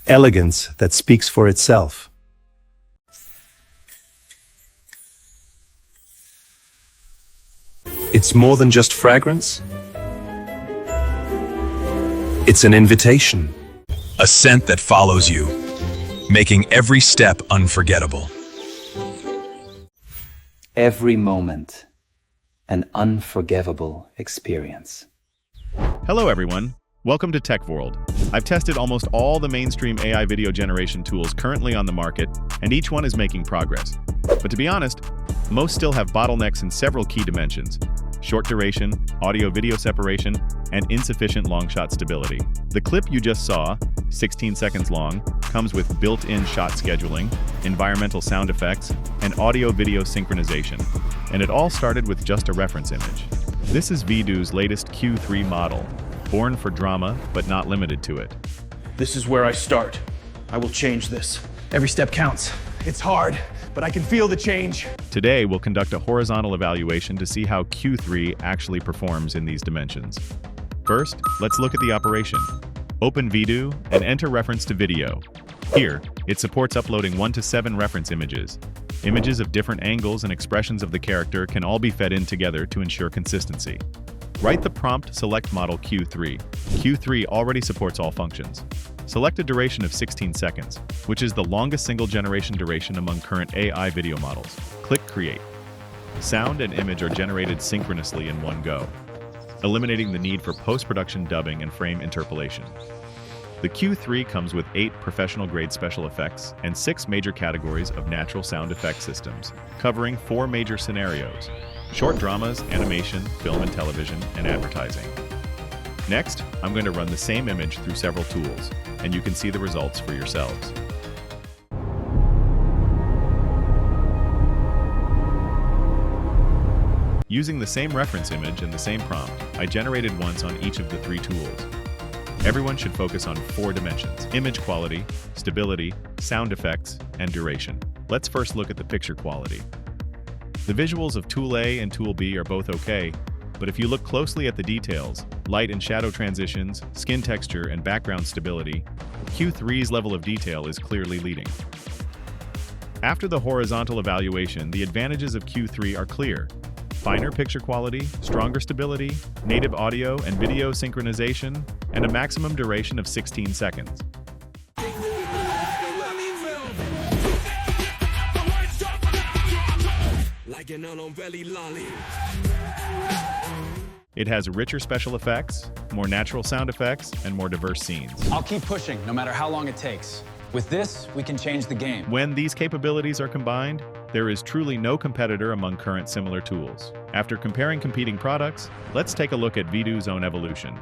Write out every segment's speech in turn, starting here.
elegance that speaks for itself. It's more than just fragrance. It's an invitation. A scent that follows you, making every step unforgettable. Every moment, an unforgettable experience. Hello everyone, welcome to Tech World. I've tested almost all the mainstream AI video generation tools currently on the market, and each one is making progress. But to be honest, most still have bottlenecks in several key dimensions: short duration, audio-video separation, and insufficient long-shot stability. The clip you just saw, 16 seconds long, comes with built-in shot scheduling, environmental sound effects, and audio-video synchronization. And it all started with just a reference image. This is Vidu's latest Q3 model, born for drama, but not limited to it. This is where I start. I will change this. Every step counts. It's hard, but I can feel the change. Today, we'll conduct a horizontal evaluation to see how Q3 actually performs in these dimensions. First, let's look at the operation. Open Vidu and enter reference to video. Here, it supports uploading 1 to 7 reference images. Images of different angles and expressions of the character can all be fed in together to ensure consistency. Write the prompt select model Q3. Q3 already supports all functions. Select a duration of 16 seconds, which is the longest single generation duration among current AI video models. Click Create. Sound and image are generated synchronously in one go, eliminating the need for post-production dubbing and frame interpolation. The Q3 comes with 8 professional-grade special effects and 6 major categories of natural sound effect systems, covering 4 major scenarios: short dramas, animation, film and television, and advertising. Next, I'm going to run the same image through several tools, and you can see the results for yourselves. Using the same reference image and the same prompt, I generated once on each of the 3 tools. Everyone should focus on 4 dimensions: image quality, stability, sound effects, and duration. Let's first look at the picture quality. The visuals of Tool A and Tool B are both okay, but if you look closely at the details, light and shadow transitions, skin texture, and background stability, Q3's level of detail is clearly leading. After the horizontal evaluation, the advantages of Q3 are clear: finer picture quality, stronger stability, native audio and video synchronization, and a maximum duration of 16 seconds. It has richer special effects, more natural sound effects, and more diverse scenes. I'll keep pushing, no matter how long it takes. With this, we can change the game. When these capabilities are combined, there is truly no competitor among current similar tools. After comparing competing products, let's take a look at Vidu's own evolution.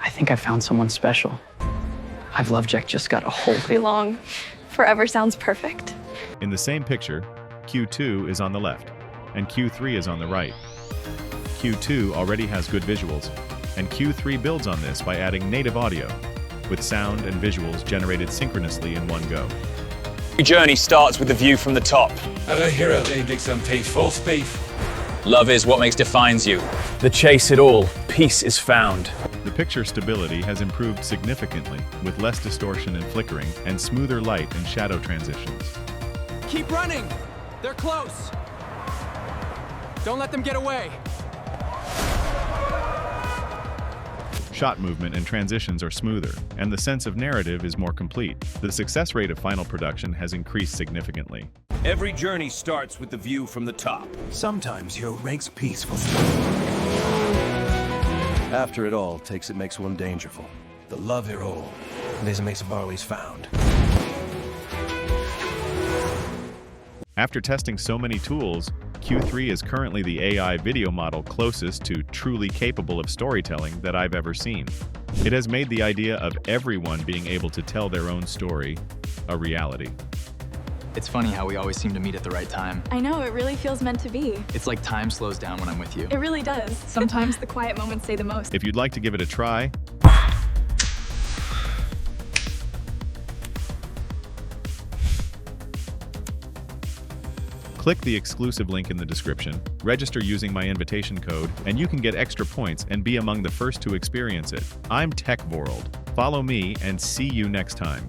I think I found someone special. I've loved Jack just got a whole Pretty long. Forever sounds perfect. In the same picture, Q2 is on the left, and Q3 is on the right. Q2 already has good visuals, and Q3 builds on this by adding native audio, with sound and visuals generated synchronously in one go. Every journey starts with the view from the top. Love is what defines you. The chase it all. Peace is found. The picture stability has improved significantly, with less distortion and flickering, and smoother light and shadow transitions. Keep running! They're close! Don't let them get away! Shot movement and transitions are smoother, and the sense of narrative is more complete. The success rate of final production has increased significantly. Every journey starts with the view from the top. Sometimes your rake's peaceful. After it all takes, it makes one dangerful. The love it all. This makes barley's found. After testing so many tools, Q3 is currently the AI video model closest to truly capable of storytelling that I've ever seen. It has made the idea of everyone being able to tell their own story a reality. It's funny how we always seem to meet at the right time. I know, it really feels meant to be. It's like time slows down when I'm with you. It really does. Sometimes the quiet moments say the most. If you'd like to give it a try, click the exclusive link in the description, register using my invitation code, and you can get extra points and be among the first to experience it. I'm Tech World. Follow me and see you next time.